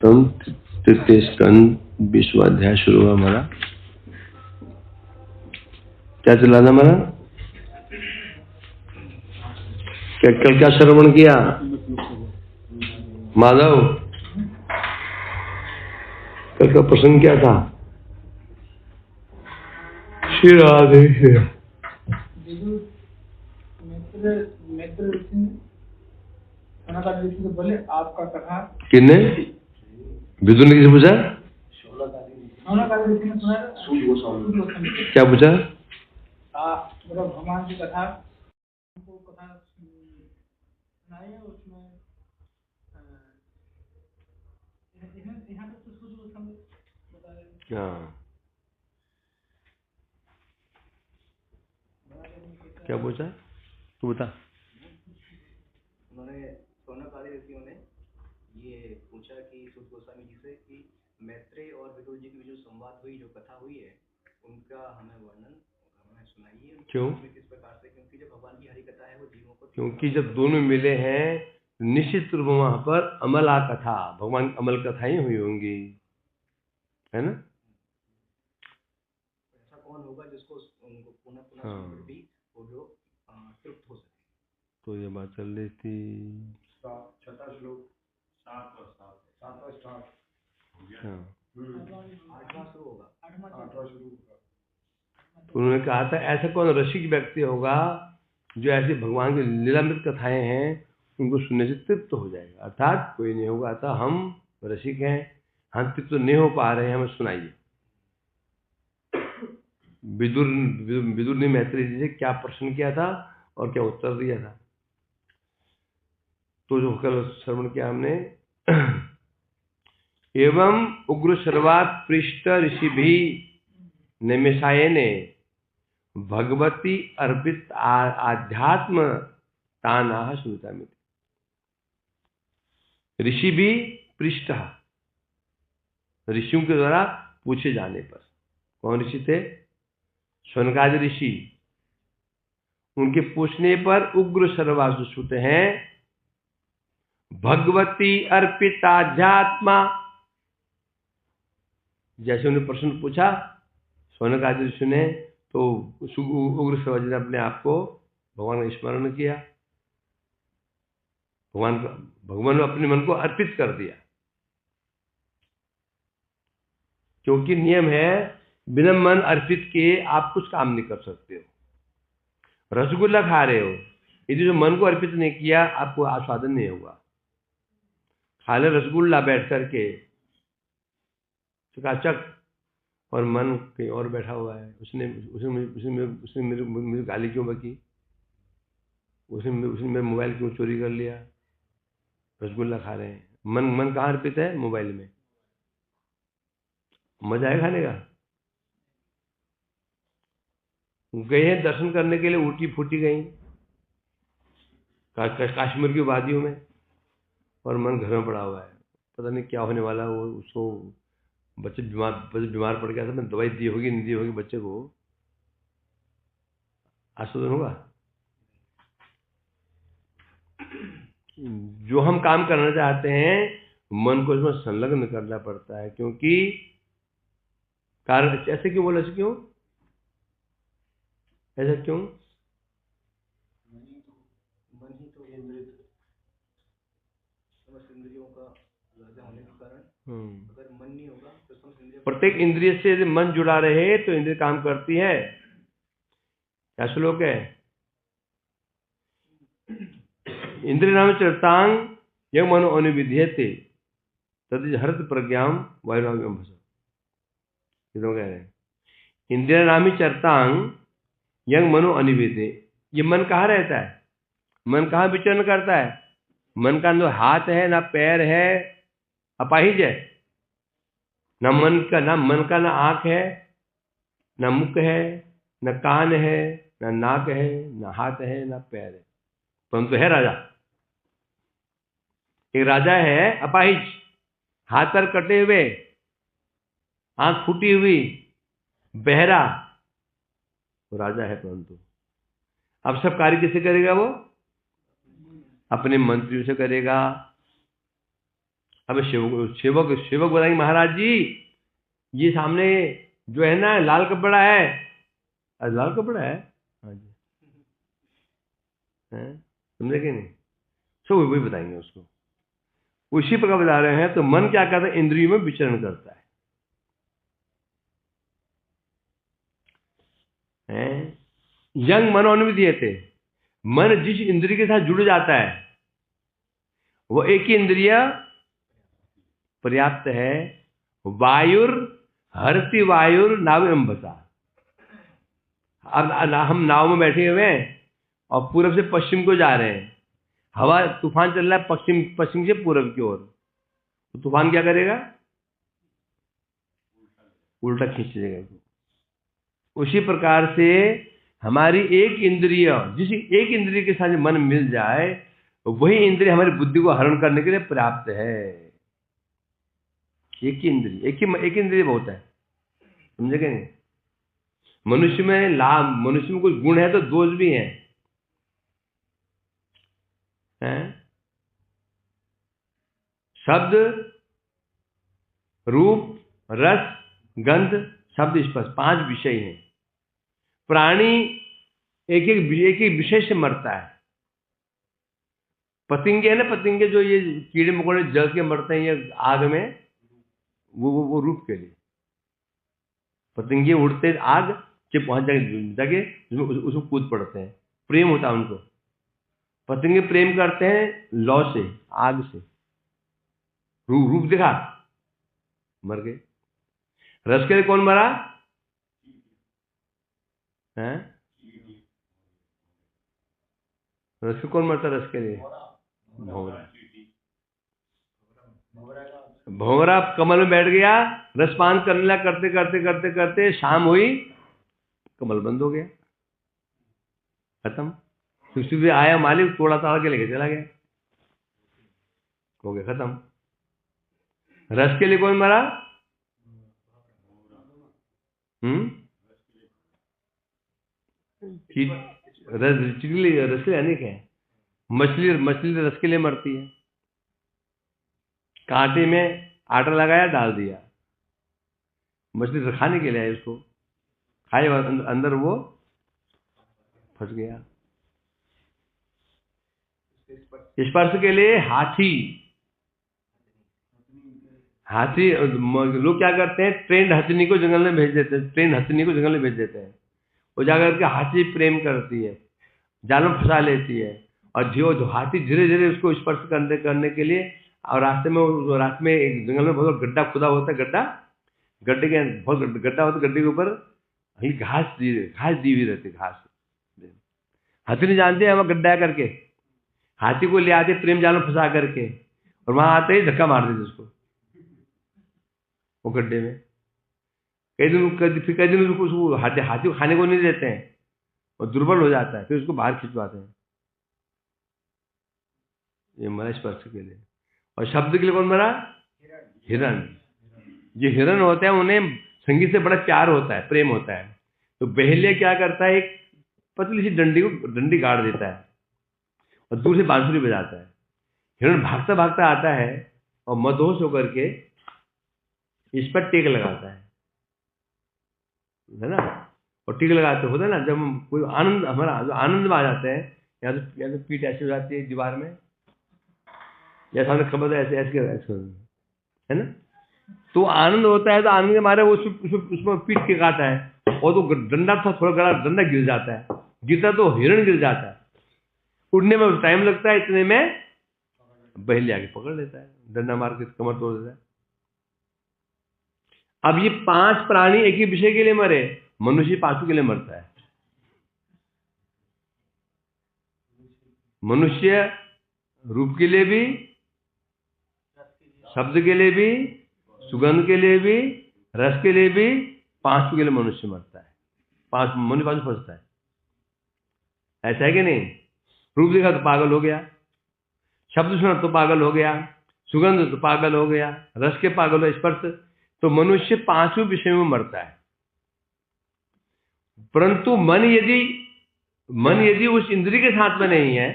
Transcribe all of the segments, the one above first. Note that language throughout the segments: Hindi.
तम तृतीय स्कंद 20वां अध्याय शुरू हुआ हमारा। क्या चला था हमारा? कल क्या श्रवण किया माधव? कल का प्रसंग क्या था? श्री राधे श्री बोले आपका कथा किन्ने विदुर ने किसे पूछा? क्या पूछा? भगवान की कथा सुनाई है उसमें क्या पूछा? तू बता। उन्होंने सोनाकाली ऋषियों ने ये पूछा कि सूत गोस्वामी जी से कि मैत्रेय और विदुर जी की जो संवाद हुई, जो कथा हुई है, उनका हमें वर्णन हमें सुनाइए। क्यों? किस प्रकार से? क्योंकि जब भगवान की हरि कथा है वो जीवों को, क्योंकि जब दोनों मिले हैं निश्चित रूप वहां पर अमला कथा, भगवान की अमल कथाएं हुई होंगी, है ना? ऐसा कौन होगा जिसको उनको पुनः पुनः सुनकर भी वो जो तृप्त हो सके? तो ये बात चल रही थी। छठा श्लोक 7वां स्टार्ट हो गया। 8वां शुरू होगा। उन्होंने कहा था ऐसा कौन रसिक व्यक्ति होगा जो ऐसी भगवान की लीलामृत कथाएं हैं उनको सुनने से तृप्त हो जाएगा। अर्थात कोई नहीं होगा। अतः हम रसिक हैं, हम तृप्त नहीं हो पा रहे हैं, हमें सुनाइए। विदुर ने मैत्रेय जी से क्या प्रश्न किया था और क्या उत्तर दिया था, तो जो कल श्रवण किया हमने। एवं उग्र सर्वात पृष्ठ ऋषि भी निमिषाये ने भगवती अर्पित आध्यात्म ताना सुनता में। ऋषि भी पृष्ठ, ऋषियों के द्वारा पूछे जाने पर। कौन ऋषि थे? शौनकादि ऋषि। उनके पूछने पर उग्र सर्वासु सुत हैं भगवती अर्पित आध्यात्मा। जैसे उन्हें प्रश्न पूछा शौनकादि ऋषि ने, तो उग्र सर्वासु ने अपने आप को भगवान का स्मरण किया, भगवान ने अपने मन को अर्पित कर दिया। क्योंकि नियम है बिना मन अर्पित किए आप कुछ काम नहीं कर सकते हो। रसगुल्ला खा रहे हो, यदि जो मन को अर्पित नहीं किया आपको आस्वादन नहीं होगा। खा ले रसगुल्ला बैठ करके चकाचक, और मन कहीं और बैठा हुआ है, उसने मेरी गाली क्यों बकी, उसने मेरा मोबाइल क्यों चोरी कर लिया। रसगुल्ला खा रहे हैं, मन कहाँ अर्पित है? मोबाइल में। मजा है खाने का। गए हैं दर्शन करने के लिए, ऊटी फूटी गई कश्मीर की वादियों में, और मन घर में पड़ा हुआ है, पता नहीं क्या होने वाला है। वो उसको बच्चे बीमार पड़ गया था, मैंने दवाई दी होगी नहीं दी होगी, बच्चे को आस्वादन होगा। जो हम काम करना चाहते हैं मन को इसमें संलग्न करना पड़ता है। क्योंकि कारण ऐसे क्यों बोला? ऐसे क्यों? ऐसा क्यों? मन ही तो समस्त इंद्रियों का राजा होने के कारण अगर मन नहीं होगा तो समस्त इंद्रियों, प्रत्येक इंद्रिय से यदि मन जुड़ा रहे तो इंद्रिय काम करती है। क्या श्लोक है? इंद्रिय नाम चरतांग यह मनो अनुविध्यते तद हरत प्रज्ञाम वायुराग्यम भस। ये लोग कह रहे हैं इंद्रिय नामी चरतांग यंग मनो अनिवेदे। ये मन कहाँ रहता है? मन कहाँ विचरण करता है? मन का ना हाथ है, ना पैर है, अपाहिज है। ना मन का ना आंख है, ना मुख है, ना कान है, ना नाक है, ना हाथ है, ना पैर है, परंतु है राजा। एक राजा है अपाहिज, हाथ पैर कटे हुए, आंख फूटी हुई, बहरा, तो राजा है। परंतु अब सब कार्य किसे करेगा? वो अपने मंत्रियों से करेगा, अब सेवक सेवक बताएंगे महाराज जी ये सामने जो है ना लाल कपड़ा है, अरे लाल कपड़ा है, हाँ जी, समझे कि नहीं, सब वही बताएंगे उसको। उसी प्रकार बता रहे हैं। तो मन क्या करता है, इंद्रियों में विचरण करता है। यंग मनोनुविधीयते, मन जिस इंद्रिय के साथ जुड़ जाता है वो एक ही इंद्रिय पर्याप्त है। वायुर हरति वायुर नाव अम्बसा। अब हम नाव में बैठे हुए हैं और पूरब से पश्चिम को जा रहे हैं, हवा तूफान चल रहा है पश्चिम से पूरब की ओर, तो तूफान क्या करेगा, उल्टा खींच लेगा। उसी प्रकार से हमारी एक इंद्रिय, जिस एक इंद्रिय के साथ मन मिल जाए वही इंद्रिय हमारी बुद्धि को हरण करने के लिए पर्याप्त है। एक ही इंद्रिय, एक इंद्रिय बहुत है, समझे क्या नहीं। मनुष्य में कुछ गुण है तो दोष भी हैं। शब्द, रूप, रस, गंध, शब्द, स्पर्श, 5 विषय हैं। प्राणी एक एक विषय से मरता है। पतंगे है ना, पतंगे जो ये कीड़े मकोड़े जल के मरते हैं ये आग में, वो रूप के लिए। पतंगे उड़ते आग के पहुंच जाके उसको कूद पड़ते हैं, प्रेम होता है उनको। पतंगे प्रेम करते हैं लौ से, आग से। रूप दिखा, मर गए। रस के लिए कौन मरा है? रस के कौन मरता? रस के लिए भंवरा कमल में बैठ गया, रसपान करने लगा, करते करते करते करते शाम हुई, कमल बंद हो गया, खत्म। सुबह आया मालिक, तोड़ा ताड़ के लेके चला गया, हो गया खत्म। रस के लिए कौन मरा? रस के लिए अनेक है। मछली रस के लिए मरती है। कांटे में आटा लगाया, डाल दिया, मछली खाने के लिए है, उसको खाए अंदर वो फंस गया। स्पर्श के लिए हाथी लोग क्या करते हैं, ट्रेंड हथनी को जंगल में भेज देते हैं। वो जाकर के हाथी प्रेम करती है, जाल में फंसा लेती है, और जो हाथी धीरे धीरे उसको स्पर्श करने के लिए, और रास्ते में एक जंगल में बहुत गड्ढा खुदा होता है, गड्ढे के बहुत गड्ढा होता है, गड्ढे के ऊपर घास दी हुई रहती, घास। हाथी जानते हैं वहां गड्ढा करके, हाथी को ले आते प्रेम जाल में फंसा करके, और वहां आते ही धक्का मार देते उसको वो गड्ढे में। कई दिन उसको हाथी को खाने को नहीं देते हैं, और दुर्बल हो जाता है, फिर उसको बाहर खिंचवाते हैं। ये मरा स्पर्श के लिए। और शब्द के लिए कौन मरा? हिरण। जो हिरण होते हैं उन्हें संगीत से बड़ा प्यार होता है, प्रेम होता है। तो बहेलिया क्या करता है, एक पतली सी डंडी गाड़ देता है और दूर से बांसुरी बजाता है। हिरण भागता भागता आता है और मदहोश होकर के इस पर टेक लगाता है ना। और टीक लगाते होता है ना, जब हम कोई आनंद, हमारा जो आनंद में आ जाते हैं, या तो पीठ ऐसे हो जाती है दीवार में, या सामने खबर ऐसे है ना, तो आनंद होता है। तो आनंद के मारे वो उसमें पीठ टिकाता है, और तो डंडा था थोड़ा गड़ा, डंडा गिर जाता है, गिरता तो हिरण गिर जाता है। उड़ने में टाइम लगता है, इतने में बहेलिया आके पकड़ लेता है, डंडा मार के कमर तोड़ देता है। अब ये 5 प्राणी एक ही विषय के लिए मरे, मनुष्य 5 के लिए मरता है। मनुष्य रूप के लिए भी, शब्द के लिए भी, सुगंध के लिए भी, रस के लिए भी, 5 के लिए मनुष्य मरता है। 5 फंसता है, ऐसा है कि नहीं। रूप देखा तो पागल हो गया, शब्द सुना तो पागल हो गया, सुगंध तो पागल हो गया, रस के पागल हो, स्पर्श। तो मनुष्य 5 विषय में मरता है। परंतु मन यदि उस इंद्रिय के साथ में नहीं है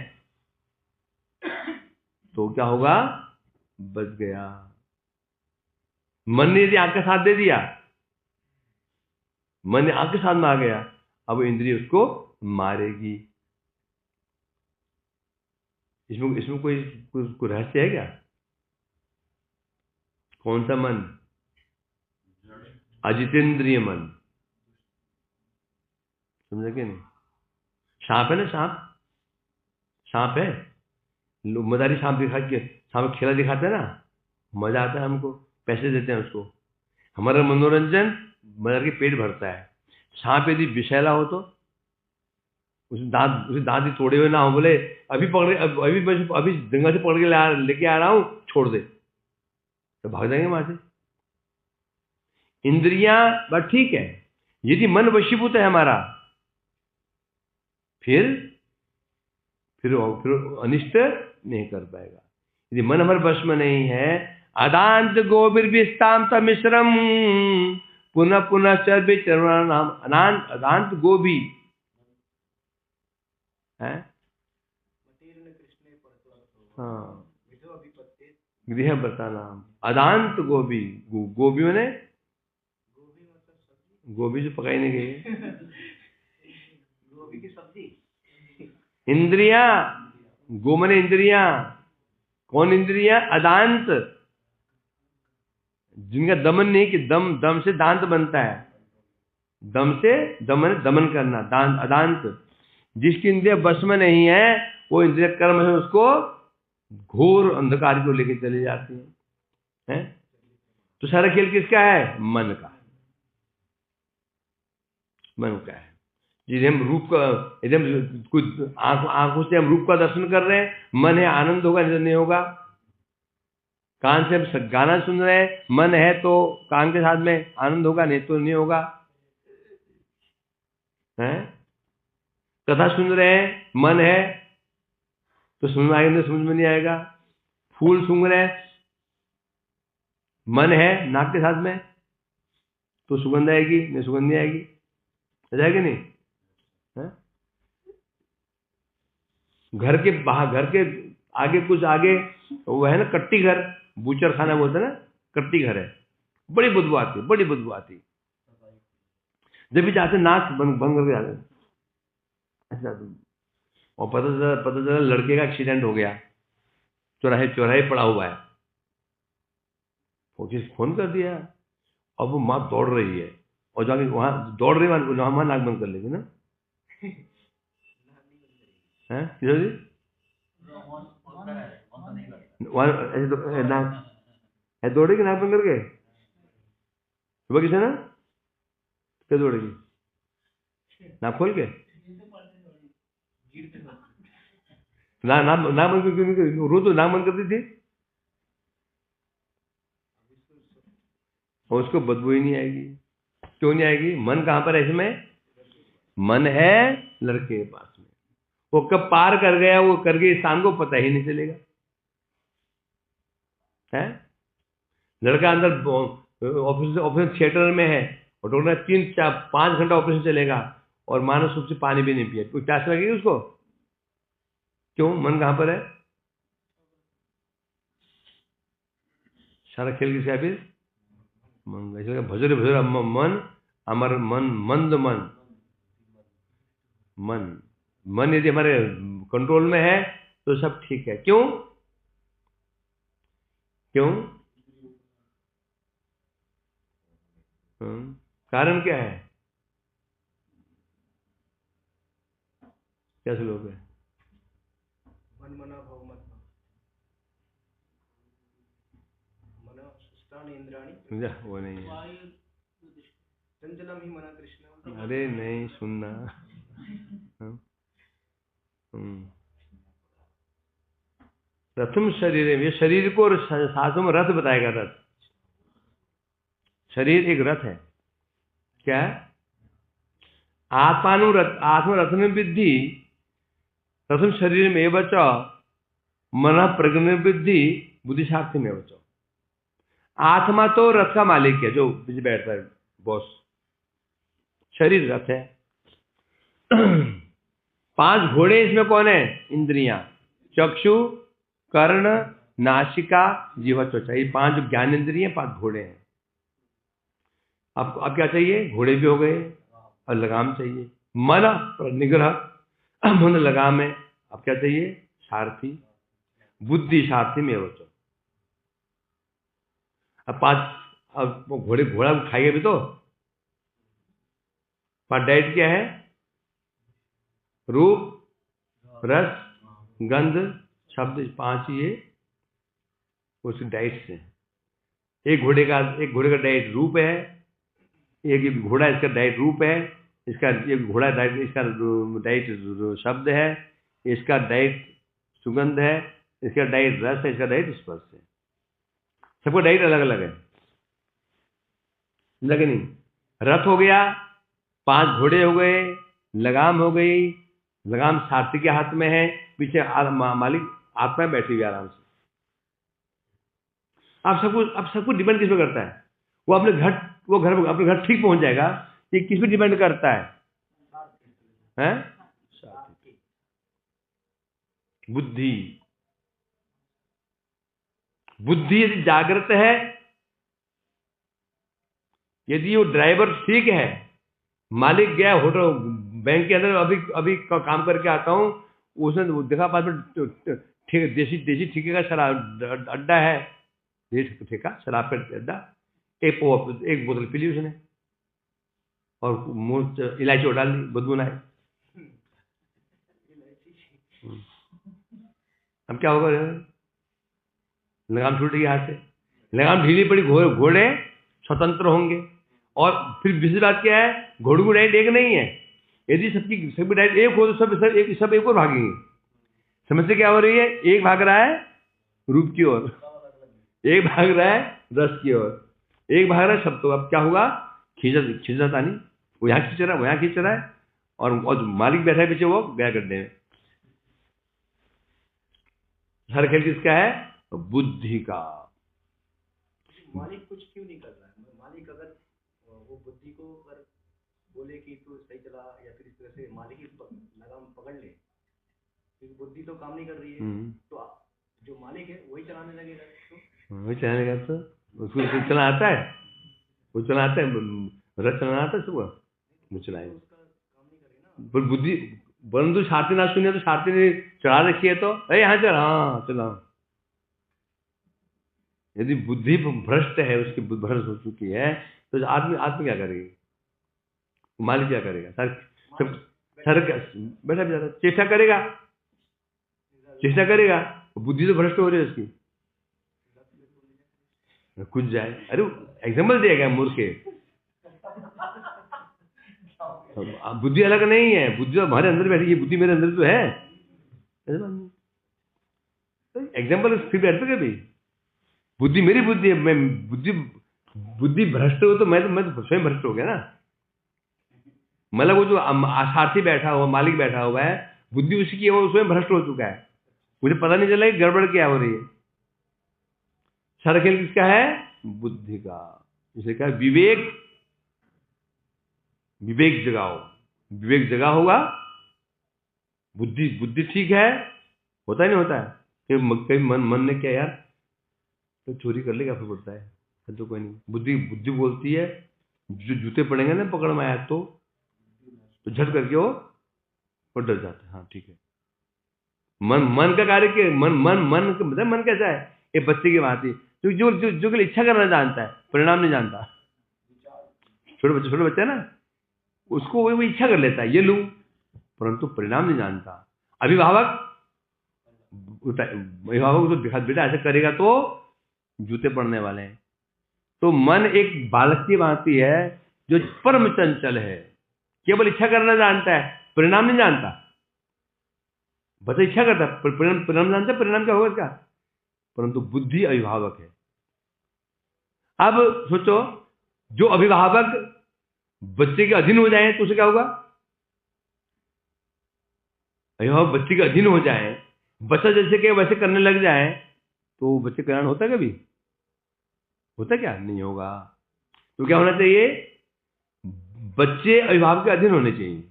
तो क्या होगा? बच गया। मन ने यदि आंख का साथ दे दिया, मन आंख के साथ में आ गया, अब इंद्रिय उसको मारेगी। इसमें कोई रहस्य है क्या? कौन सा मन? अजितेंद्रिय मन, समझे क्या नहीं? सांप है ना, सांप है, लोग मदारी सांप दिखा के सांप खेला दिखाते हैं ना, मजा आता है हमको, पैसे देते हैं उसको, हमारा मनोरंजन, मदर के पेट भरता है। सांप यदि विषैला हो तो उसे दांत ही तोड़े हुए ना हो, बोले अभी जंगल से पकड़ के लेके आ रहा हूं, छोड़ दे, तो भाग जाएंगे वहां से। इंद्रियां बस ठीक है, यदि मन वशीभूत है हमारा, फिर अनिष्ट नहीं कर पाएगा। यदि मन हमारे वश में नहीं है, अदांत गोभिर्विस्ताम मिश्रम पुनः पुनः चर्बे चरण नाम, अदांत गोभी है, हाँ, गृह बता नाम, अदांत गोभी, गोभी मैंने गोभी जो पकाई नहीं गई, गोभी की सब्जी। इंद्रिया, गो मने इंद्रिया, कौन इंद्रिया? अदांत, जिनका दमन नहीं, कि दम से दांत बनता है, दम से दमन करना, दांत अदांत। जिसकी इंद्रिया बस में नहीं है, वो इंद्रिय कर्म है, उसको घोर अंधकार को लेकर चली जाती है? तो सारा खेल किसका है? मन का, मन का है। यदि हम रूप का, यदि हम कुछ आंखों से हम रूप का दर्शन कर रहे हैं, मन है, आनंद होगा, नहीं होगा। कान से हम गाना सुन रहे हैं, मन है तो कान के साथ में आनंद होगा, नहीं तो नहीं होगा। हैं? कथा सुन रहे हैं, मन है तो समझ में आएगा, नहीं समझ में नहीं आएगा। फूल सूंघ रहे हैं, मन है नाक के साथ में, तो सुगंध आएगी, नहीं सुगंध नहीं आएगी, आ जाएगी नहीं? है? घर के बाहर, घर के आगे, कुछ आगे वो है ना कट्टी घर, बूचर खाना बोलते हैं ना, कट्टी घर है, बड़ी बदबू आती, बड़ी बदबू आती। जब भी जाते नाक बंद करके जाते, अच्छा, और पता चला लड़के का एक्सीडेंट हो गया, चौराहे पड़ा हुआ है, पुलिस फोन कर दिया, अब वो माँ दौड़ रही है, और जाके वहां दौड़ रही है, वहां नाक बंद कर लेगी ना, है किशोर जी? नाक दौड़ेगी, नाक बंद करके सुबह किसे ना क्या दौड़ेगी? नाक खोल के नाक बंद करके, रोज तो नाक बंद करती थी, और उसको बदबू ही नहीं आएगी। क्यों नहीं आएगी? मन कहां पर है इसमें? मन है लड़के के पास में, वो कब पार कर गया, वो कर गई शाम को पता ही नहीं चलेगा। है लड़का अंदर ऑपरेशन थिएटर में है, और डॉक्टर 3-4-5 घंटा ऑपरेशन चलेगा, और मानव रूप से पानी भी नहीं पिया, कोई प्यास लगेगी उसको? क्यों? मन कहां पर है? सारा खेल किसका? फिर मन। भजरे भजरे मन, अमर मन, मंद मन, मन यदि हमारे कंट्रोल में है तो सब ठीक है। क्यों? कारण क्या है? क्या श्लोक है? मन मना भव मत मन सुष्टान इंद्राणी, वो नहीं है, चंचलम ही मना कृष्ण। अरे नहीं सुनना। रथम शरीर, ये शरीर को शास्त्रों में रथ बताएगा। रथ, शरीर एक रथ है। क्या है? आत्मरथन विद्धि रथम शरीर में बच मन प्रज्ञ विद्धि बुद्धि साक्षी में बचो। आत्मा तो रथ का मालिक है, जो पीछे बैठता है, बॉस। शरीर रथ है। 5 घोड़े इसमें कौन है? इंद्रियां, चक्षु, कर्ण, नासिका, जीवा, त्वचा, ये 5 ज्ञान इंद्रियां, 5 घोड़े हैं। अब क्या चाहिए? घोड़े भी हो गए और लगाम चाहिए। मन पर निग्रह, मन लगाम है। अब क्या चाहिए? सारथी। बुद्धि सारथी में बचो। अब घोड़ा खाएगा भी तो। पर डाइट क्या है? रूप, रस, गंध, शब्द, 5 ये उसकी डाइट से। एक घोड़े का डाइट रूप है, एक घोड़ा इसका डाइट रूप है, इसका एक घोड़ा डाइट, इसका डाइट शब्द है, इसका डाइट सुगंध है, इसका डाइट रस है, इसका डाइट स्पर्श है। सबका डाइट अलग अलग है, लगे नहीं? रथ हो गया, 5 घोड़े हो गए, लगाम हो गई। लगाम सारथी के हाथ में है, पीछे मालिक आत्मा बैठी हुई आराम से। अब सब कुछ डिपेंड किस पे करता है? वो अपने घर ठीक पहुंच जाएगा। ये किस पे डिपेंड करता है? बुद्धि। बुद्धि यदि जागृत है, यदि वो ड्राइवर ठीक है, मालिक गया होटल बैंक के अंदर, अभी काम करके आता हूं, उसने देखा पास में देसी ठेके का शराब अड्डा है, ठेका शराब का अड्डा, एक बोतल पी ली उसने और मुंह इलायची डाल दी, बदबू ना आए। अब क्या होगा? लगाम छूट गई हाथ से, लगाम ढीली पड़ी, घोड़े स्वतंत्र होंगे। और फिर दूसरी बात क्या है? घोड़े की डाइट एक नहीं है। यदि सबकी डाइट एक हो तो सब एक और भागेंगे। समस्या क्या हो रही है? एक भाग रहा है रूप की ओर, एक भाग रहा है रस की ओर, एक भाग रहा है शब्द। तो अब क्या होगा? खींचता नहीं, वो यहाँ खींच रहा है, वो यहाँ खींच रहा है, और जो मालिक बैठा है पीछे वो गया गड्ढे में। हर खेल किसका है? बुद्धि का। मालिक कुछ क्यों नहीं कर रहा है? मालिक अगर वो बुद्धि को अगर बोले कि तू सही चला, या फिर इस तरह से मालिक ही लगाम पकड़ ले, क्योंकि बुद्धि तो काम नहीं कर रही है, तो जो मालिक है वही चलाने लगेगा। तो वही चलाने का, तो उसको चलाना आता है, वो चलाता है, रथ चलाना आता है सुबह, वो चलाए। पर बुद्धि, परंतु सारथी ना सुने तो सारथी ने चढ़ा रखी है, तो अरे यहाँ चल, हाँ चला। यदि बुद्धि भ्रष्ट है, उसकी भ्रष्ट हो चुकी है, तो आदमी क्या करेगी? मालिक क्या करेगा? सर बैठा बेचारा चेष्टा करेगा, बुद्धि तो भ्रष्ट हो रही है उसकी, कुछ जाए। अरे एग्जाम्पल दिया गया मूर्ख के, बुद्धि अलग नहीं है, बुद्धि हमारे अंदर बैठी है, बुद्धि मेरे अंदर तो है। एग्जाम्पल फिर बैठते कभी? बुद्धि मेरी बुद्धि है, मैं बुद्धि भ्रष्ट हो तो मैं तो स्वयं भ्रष्ट हो गया ना। मतलब वो जो सारथी बैठा हुआ, मालिक बैठा हुआ है, बुद्धि उसी की है, वो स्वयं भ्रष्ट हो चुका है, मुझे पता नहीं चला कि गड़बड़ क्या हो रही है। सारा खेल किसका है? बुद्धि का। इसे कहा विवेक जगाओ। विवेक जगा होगा, बुद्धि ठीक है, होता ही नहीं होता है। कहीं मन ने क्या यार, तो चोरी कर ले, क्या फर्क पड़ता है, तो कोई नहीं। बुद्धि बोलती है, जो जूते पड़ेंगे ना पकड़ में आया तो झट करके वो डर जाता है। हाँ ठीक है। मन का कार्य के मन कैसा है? ये बच्चे की भांति, जो इच्छा करना जानता है, परिणाम नहीं जानता। छोटे बच्चे है ना, उसको वो इच्छा कर लेता है, ये लूं, परंतु परिणाम नहीं जानता। अभिभावक तो दिखा, बेटा ऐसा करेगा तो जूते पड़ने वाले हैं। तो मन एक बालक की भांति है, जो परम चंचल है, केवल इच्छा करना जानता है, परिणाम नहीं जानता। बच्चा इच्छा करता है, परिणाम जानता है, परिणाम क्या होगा इसका, परंतु बुद्धि अभिभावक है। अब सोचो, जो अभिभावक बच्चे के अधीन हो जाए तो उसे क्या होगा? अभिभावक बच्चे के अधीन हो जाए, बच्चा जैसे कि वैसे करने लग जाए, तो बच्चे का कल्याण होता है? कभी होता क्या? नहीं होगा। तो क्या होना चाहिए? बच्चे अभिभावक के अधीन होने चाहिए,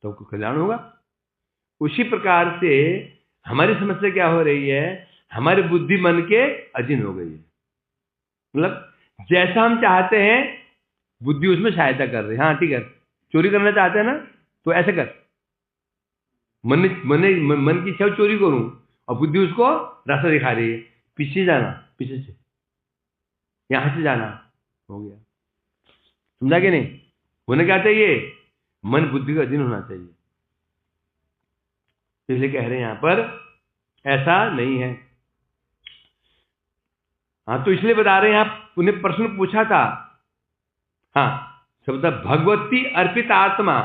तो कल्याण होगा। उसी प्रकार से हमारी समस्या क्या हो रही है? हमारी बुद्धि मन के अधीन हो गई है। मतलब जैसा हम चाहते हैं बुद्धि उसमें सहायता कर रही है। हाँ ठीक है, चोरी करना चाहते हैं ना, तो ऐसे कर, मन की इच्छा चोरी करूं और बुद्धि उसको रास्ता दिखा रही है, पीछे जाना, पीछे से, यहां से जाना, हो गया। समझा कि नहीं? होने क्या चाहिए? मन बुद्धि का अधीन होना चाहिए। इसलिए कह रहे हैं यहां पर ऐसा नहीं है। हाँ, तो इसलिए बता रहे हैं, आप उन्हें प्रश्न पूछा था। हाँ, शब्द भगवती अर्पित आत्मा,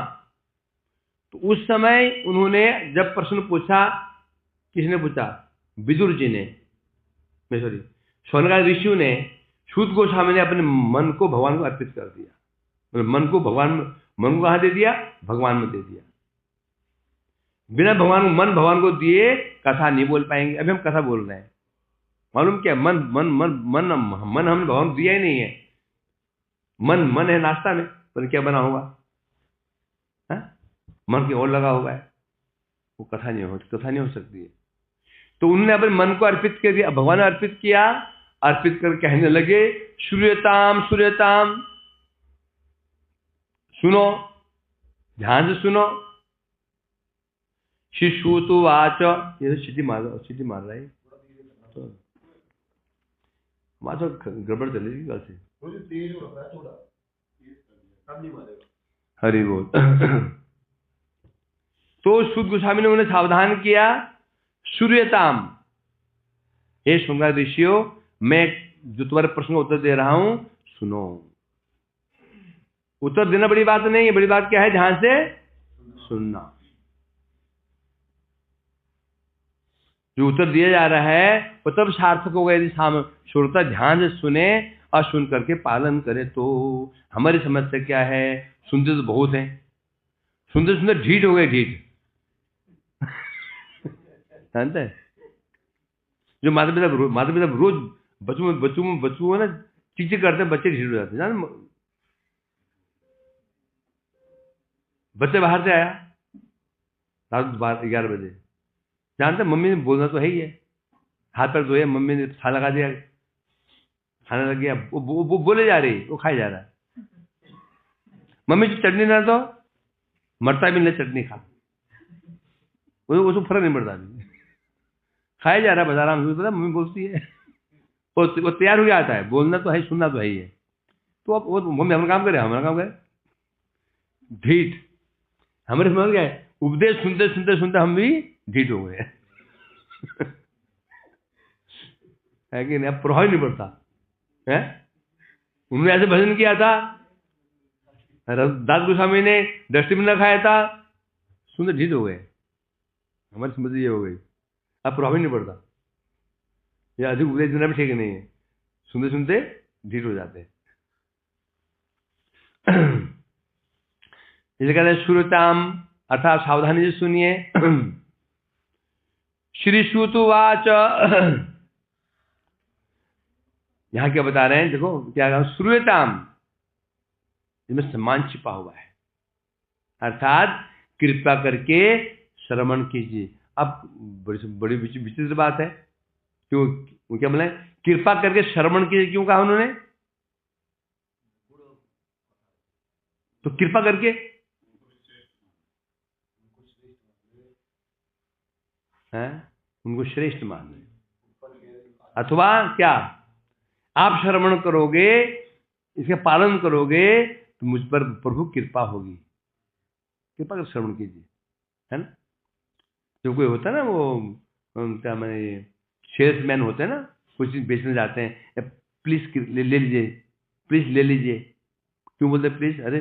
तो उस समय उन्होंने जब प्रश्न पूछा, किसने पूछा? विदुर जी ने, सॉरी, शौनकादि ऋषियों ने, सूत गोस्वामी ने अपने मन को भगवान को अर्पित कर दिया। मन को कहाँ दे दिया? भगवान में दे दिया। बिना भगवान को दिए कथा नहीं बोल पाएंगे। अभी हम कथा बोल रहे हैं, मालूम क्या? मन हमने भगवान को दिया ही नहीं है। मन है नाश्ता में, पर क्या बना होगा? मन की ओर लगा हुआ है, वो कथा नहीं हो सकती है। तो उन्होंने अपने मन को अर्पित कर दिया, भगवान ने अर्पित किया। अर्पित कर कहने लगे, सूर्यताम सूर्यताम, सुनो, ध्यान से सुनो। शिशुतु वाच, ये सीटी मार रहा है, तो वहां तो गड़बड़ चलेगी कल से। हरि बोल। तो सूत गोस्वामी ने उन्हें सावधान किया, सूर्यताम, हे शृंगार ऋषियों, मैं जो तुम्हारे प्रश्न का उत्तर दे रहा हूं, सुनो। उत्तर देना बड़ी बात नहीं है, बड़ी बात क्या है? ध्यान से सुनना। जो उत्तर दिया जा रहा है वो तब सार्थक होगा यदि श्रोता ध्यान से सुने और सुन करके पालन करे। तो हमारी समस्या क्या है? सुनते तो बहुत है, सुनते सुनते ढीठ हो गए, ढीठ। जानते हैं, जो माता पिता रोज बच्चों ना चीजें करते हैं, बच्चे ढीठ हो जाते हैं। बच्चे बाहर से आया रात 11 बजे, जानते, मम्मी ने बोलना तो है ही है, हाथ पैर धोया, मम्मी ने खाना लगा दिया, खाने लग गया, वो बोले जा रही, वो खाए जा रहा है। मम्मी जो चटनी ना तो मरता भी नहीं, चटनी खा, उसको फर्क नहीं पड़ता, खाया जा रहा है बता रहा हूँ, पता मम्मी बोलती है, वो तैयार हो जाता है, बोलना तो है, सुनना तो है ही है। तो अब वो मम्मी हमारा काम करे, हमारा काम करे, ढीठ। हमारे समझ गए, उपदेश सुनते सुनते सुनते हम भी ढीठ हो गए। है कि नहीं? अब प्रभाव नहीं पड़ता है। उन्होंने ऐसे भजन किया था, दास गोस्वामी ने डस्टबिन न खाया था, सुनते ढीठ हो गए। हमारी समझ ये हो गई, अब प्रभाव नहीं पड़ता। या अधिक उपदेश देना भी ठीक नहीं है, सुनते सुनते ढीठ हो जाते हैं। इसे कहते हैं श्रुताम, अर्थात सावधानी से सुनिए। श्री सूतुवाच, यहां क्या बता रहे हैं? देखो क्या कहा, श्रूयताम, इसमें सम्मान छिपा हुआ है, अर्थात कृपा करके श्रवण कीजिए। अब बड़ी विचित्र बात है, क्यों? क्या बोले? कृपा करके श्रवण कीजिए, क्यों कहा उन्होंने? तो कृपा करके है, उनको श्रेष्ठ मान रहे, अथवा क्या, आप श्रवण करोगे, इसके पालन करोगे तो मुझ पर प्रभु कृपा होगी। कृपा कर श्रवण कीजिए, है ना? जो कोई होता है ना, वो क्या मैंने सेल्समैन होते हैं ना, कुछ चीज बेचने जाते हैं, प्लीज ले लीजिए, प्लीज ले लीजिए। क्यों बोलते प्लीज? अरे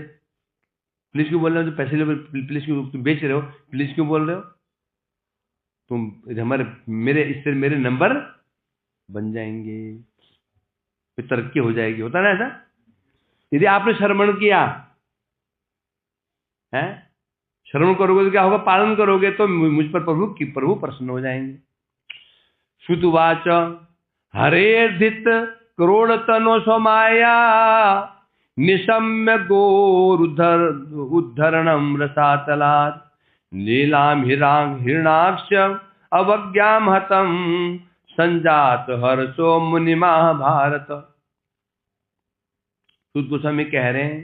प्लीज क्यों बोल रहे हो? तो पैसे ले, प्लीज क्यों? तुम बेच रहे हो, प्लीज क्यों बोल रहे हो? तुम मेरे नंबर बन जाएंगे, फिर तरक्की हो जाएगी। होता ना ऐसा? यदि आपने श्रवण किया है, श्रवण करोगे तो क्या होगा? पालन करोगे तो मुझ पर प्रभु प्रसन्न हो जाएंगे। श्रुतुवाच, हरेर्धित करोड़तनो स्वमाया, निशम्य उद्धरणम रसातलात्, नीलाम हिरणाक्ष अवज्ञाम हतम, संजात हर्षो मुनि महाभारत। सूत गोस्वामी कह रहे हैं,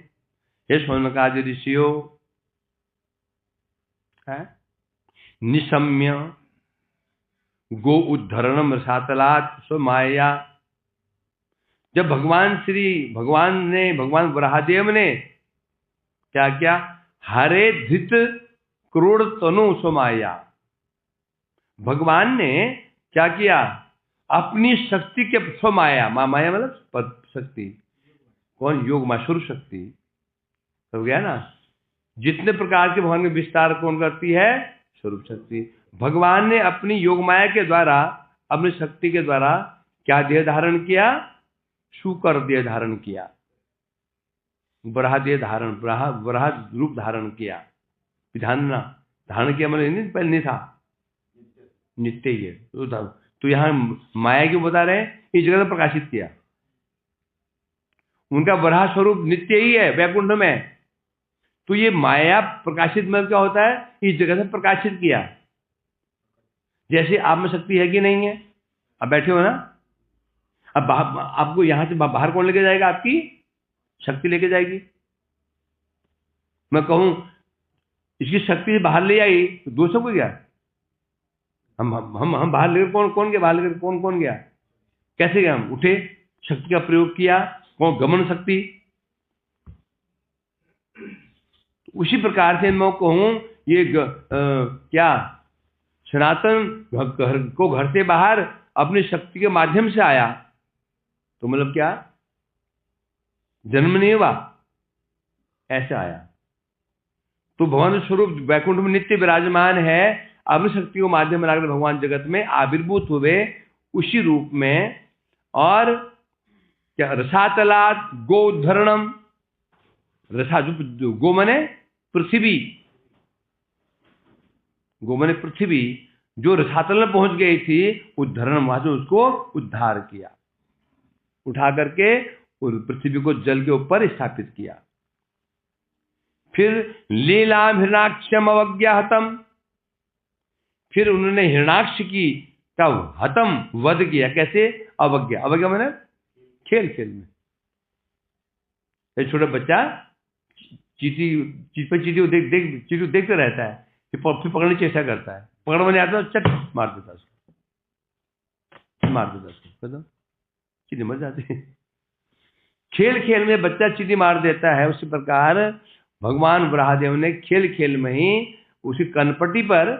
हे शौनकादि ऋषियों, निशम्य गो उद्धरणम रसातलात् स्वमाया। जब भगवान वराहदेव ने क्या किया, हरे धृत क्रोड़ तनु स्वमाया, भगवान ने क्या किया, अपनी शक्ति के स्वमाया, माया मतलब शक्ति, कौन, योग माया, स्वरूप शक्ति हो गया ना। जितने प्रकार के भगवान के विस्तार कौन करती है, स्वरूप शक्ति। भगवान ने अपनी योग माया के द्वारा, अपनी शक्ति के द्वारा क्या देह धारण किया, शूकर देह धारण किया, वराह देह धारण, वराह रूप धारण किया। ध्यान धारण किया मतलब पहले नहीं था, नित्य ही है। तो यहाँ माया क्यों बता रहे हैं, इस जगह से प्रकाशित किया। उनका वराह स्वरूप नित्य ही है वैकुंठ में, तो ये माया प्रकाशित में क्या होता है, इस जगह से प्रकाशित किया। जैसे आप में शक्ति है कि नहीं है, अब बैठे हो ना, अब आपको यहां से बाहर कौन लेके जाएगा, आपकी शक्ति लेके जाएगी। मैं कहूं इसकी शक्ति से बाहर ले आई तो दोष हो गया। हम बाहर लेकर कौन गया, बाहर लेकर कौन गया, कैसे गया, हम उठे, शक्ति का प्रयोग किया, कौन, गमन शक्ति। उसी प्रकार से मैं कहूं ये क्या सनातन को घर से बाहर अपनी शक्ति के माध्यम से आया, तो मतलब क्या, जन्म नहीं हुआ, ऐसे आया। तो भगवान स्वरूप वैकुंठ में नित्य विराजमान है, अपनी शक्ति को माध्यम बनाकर भगवान जगत में आविर्भूत हुए उसी रूप में। और क्या, रसातलात् गो उद्धरणम, रसा जो गो मने पृथ्वी, गो मने पृथ्वी, जो रसातल में पहुंच गई थी, उद्धरण वहां से उसको उद्धार किया, उठा करके उस पृथ्वी को जल के ऊपर स्थापित किया। फिर लीलाम हिरणाक्षम अवज्ञाहतम, फिर उन्होंने हिरणाक्ष की तब हतम वध किया। कैसे, अवज्ञा, अवज्ञा मैंने खेल खेल में। एक छोटा बच्चा चीटी देखते रहता है, फिर पकड़ने की चेष्टा करता है, पकड़ में नहीं आता चट मार देता उसको, चीटी मर जाती है। खेल खेल में बच्चा चीटी मार देता है। उसी प्रकार भगवान वराहदेव ने खेल खेल में ही उसी कनपट्टी पर,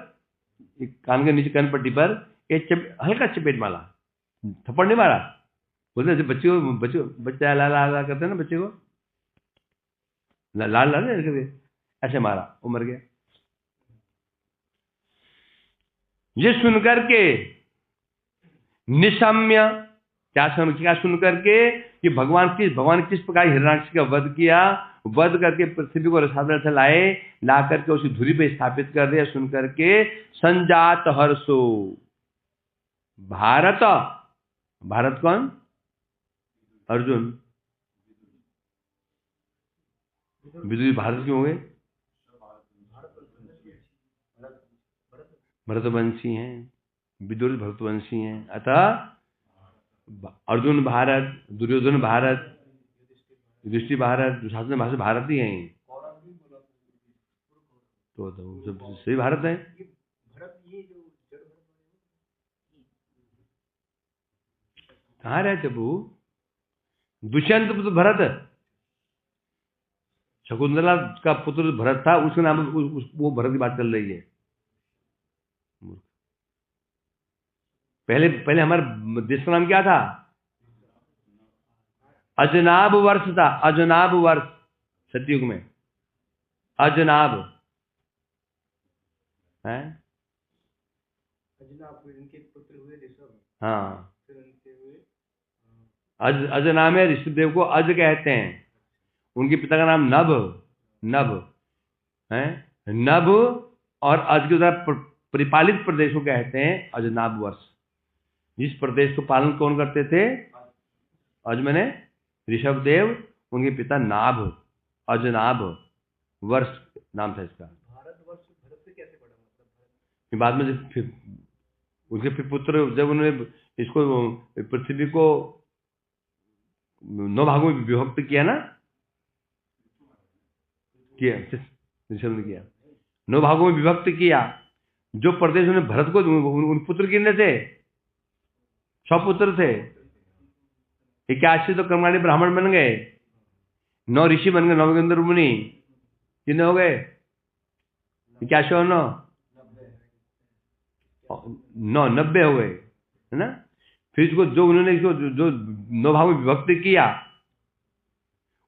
कान के नीचे कनपट्टी पर एक हल्का चपेट मारा, थप्पड़ नहीं मारा। बोलते बच्चा ला करते हैं ना, बच्चे को लाल करके ऐसे मारा, वो मर गया। ये सुनकर के निशम्य, क्या सुन करके कि भगवान किस प्रकार हिरण्याक्ष का वध किया, वध करके पृथ्वी को रसातल से लाए, ला करके उसी धुरी पे स्थापित कर दिया। सुन करके संजात हर्षो, भारत कौन, अर्जुन, विदुर भारत क्यों हो गए, भरतवंशी हैं, विदुर भरतवंशी हैं, अतः अर्जुन भारत, दुर्योधन भारत, युधिष्ठिर भारत, दुशासन भाषा भारत ही हैं, तो सब सही भारत है। कहाँ रहे प्रभु, दुष्यंत पुत्र भरत, शकुंतला का पुत्र भरत था, उसके नाम वो भरत की बात चल रही है। पहले हमारे देश का नाम क्या था, अजनाब वर्ष था, अजनाब वर्ष, सतयुग में अजनाब है। इनके पुत्र हुए ऋषभ, हाँ, फिर उनके हुए अज नाम है, ऋषभदेव को अज कहते हैं। उनके पिता का नाम नभ है, नभ, और अज के द्वारा परिपालित प्रदेश को कहते हैं अजनाब वर्ष। जिस प्रदेश को पालन कौन करते थे, अज मैंने ऋषभदेव, उनके पिता नाभ, अजनाभ वर्ष नाम था इसका। भारतवर्ष भरत से कैसे पड़ा, मतलब बाद में फिर उनके फिर पुत्र, जब उन्होंने इसको पृथ्वी को 9 भागों में विभक्त किया ना, किया, ऋषभ ने किया, 9 भागों में विभक्त किया। जो प्रदेश उन्हें भरत को उन पुत्र कितने थे? 100 पुत्र थे। 81 तो कर्मकांडी ब्राह्मण बन गए, 9 ऋषि बन गए, 9 के अंदर मुनि कितने हो गए? 81 और 9 90 हो गए, है ना। फिर इसको जो उन्होंने इसको जो 9 भागों में विभक्त किया,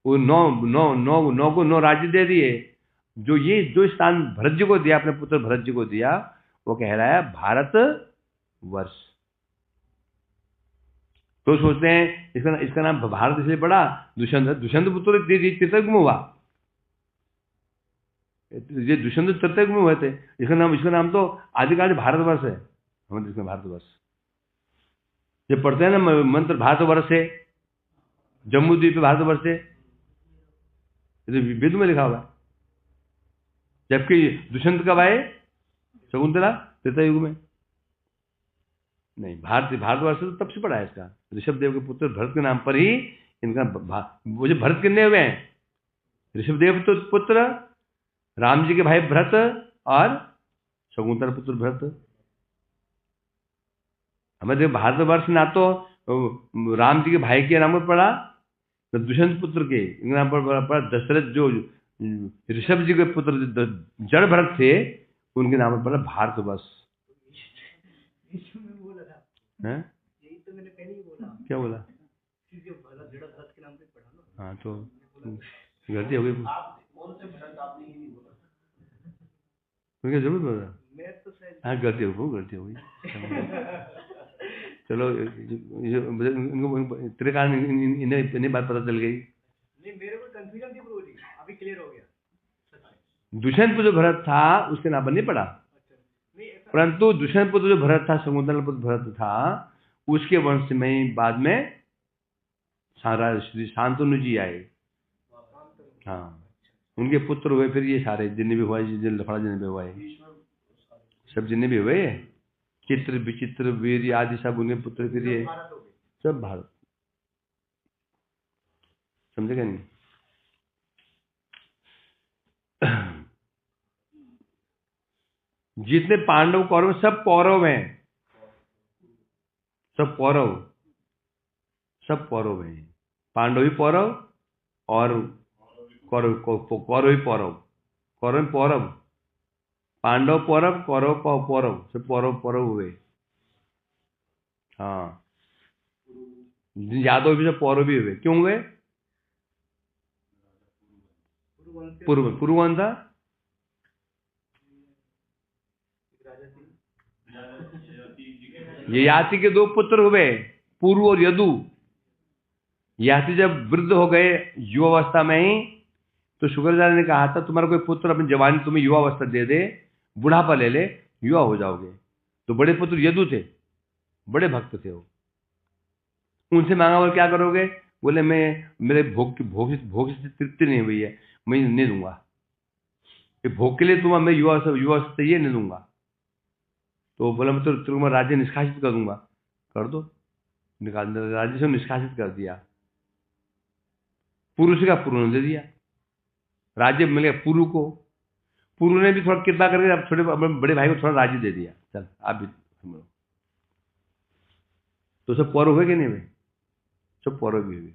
वो 9 को 9 राज्य दे दिए। जो स्थान भरत जी को दिया, अपने पुत्र भरत जी को दिया, वो कहलाया भारत वर्ष। तो सोचते हैं इसका नाम भारत इसलिए पड़ा, दुष्यंत पुत्र त्रितयुग में हुआ, ये दुष्यंत त्रितयुग में हुए थे। इसका नाम तो आदिकाल भारतवर्ष है, हमारे देश में भारतवर्ष। जब पढ़ते हैं ना मंत्र भारतवर्ष है, जम्मू द्वीप पे भारतवर्ष है, वेद में लिखा हुआ है। जबकि दुष्यंत कब आए? शकुंतला त्रेतायुग में। नहीं, भारतवर्ष तो तब से पड़ा है इसका। ऋषभ देव के पुत्र भरत के नाम पर ही इनका वो जो भरत कितने हुए हैं? ऋषभ देव तो पुत्र, राम जी के भाई भरत और शकुंतला पुत्र भरत। हमारे भारतवर्ष ना तो राम जी के भाई के नाम पर पड़ा, तो दुष्यंत पुत्र के नाम पर पड़ा। दशरथ जो ऋषभ जी के पुत्र जड़ भरत थे, उनके नाम पर पड़ा भारतवर्ष। यही तो मैंने पहले ही बोला। क्या बोला? भरत के नाम पे पढ़ा ना। हाँ, तो गलती हो गई। कौन से भरत आपने ही नहीं बोला? तुमने जरूर बोला। मैं तो शायद हाँ, गलती हो गई। चलो, तेरे कारण इन्हें बात पता चल गई। नहीं, मेरे को कंफ्यूजन थी ब्रो जी, अभी क्लियर हो गया। दुष्यंत पुत्र जो भरत था उसके नाम पर नहीं पड़ा, परंतु दुष्यंत पुत्र जो भरत था, शकुंतला पुत्र भरत था, उसके वंश में बाद में श्री शांतनु जी आए। हाँ, उनके पुत्र हुए फिर ये सारे जिन्हें भी हुआ, लफड़ा जिन्हें भी हुआ है, सब जिन्हें भी हुए, चित्र विचित्र वीर आदि सब उनके पुत्र, फिर ये सब भारत। समझेगा नहीं? जितने पांडव कौरव सब पौरव हैं, सब पौरव हैं। पांडव ही पौरव और कौरव ही पौरव, पौरव, पांडव पौरव, कौरव पौरव, सब पौरव हुए। हाँ, यादव भी सब पौरव भी हुए। क्यों हुए? पुरुवंश था। ययाति के 2 पुत्र हुए, पुरु और यदु। ययाति जब वृद्ध हो गए युवावस्था में ही, तो शुक्राचार्य ने कहा था तुम्हारा कोई पुत्र अपनी जवानी तुम्हें युवावस्था दे दे, बुढ़ापा ले ले, युवा हो जाओगे। तो बड़े पुत्र यदु थे, बड़े भक्त थे वो। उनसे मांगा, और क्या करोगे? बोले मैं मेरे भोग से तृप्ति नहीं हुई है, मैं नहीं दूंगा। भोग के लिए तुम्हें मैं युवा चाहिए, नहीं दूंगा। तो बोला मैं तो तुम्हारा राज्य निष्कासित कर दूंगा। कर दो, राज्य से निष्कासित कर दिया। पुरुष का पुरु ने दे दिया, राज्य मिल गया पुरु को। पुरु ने भी थोड़ा कृपा करके अब छोटे बड़े भाई को थोड़ा राज्य दे दिया, चल आप भी समझो। तो सब पौरव हुए कि नहीं हुए? सब पौरव भी हुए।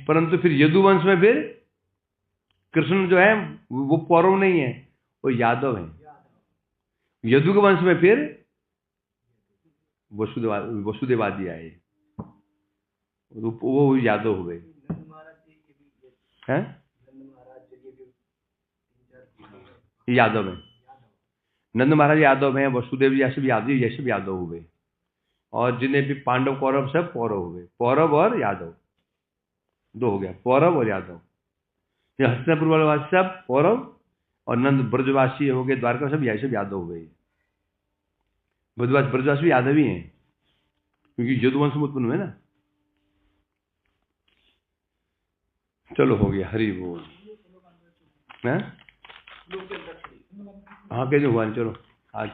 परंतु फिर यदुवंश में फिर कृष्ण जो है वो पौरव नहीं है, वो यादव है। यदु के वंश में फिर वसुदेवादी आए, वो यादव हुए हैं। यादव है, नंद महाराज यादव हैं, वसुदेव जी ये सब यादव हुए। और जिन्हें भी पांडव कौरव सब पौरव हुए, पौरव और यादव 2 हो गया, पौरव और यादव। ये हस्तिनापुर वाले सब पौरव और नंद ब्रजवासी हो गए, द्वारका सब यादव हो गए। ब्रजवासी भी यादव ही हैं, क्योंकि यदुवंश में उत्पन्न हुए ना। चलो हो गया, हरि बोल। हाँ, कैसे हुआ? चलो आज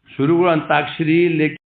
शुरू करो अंताक्षरी। लेकिन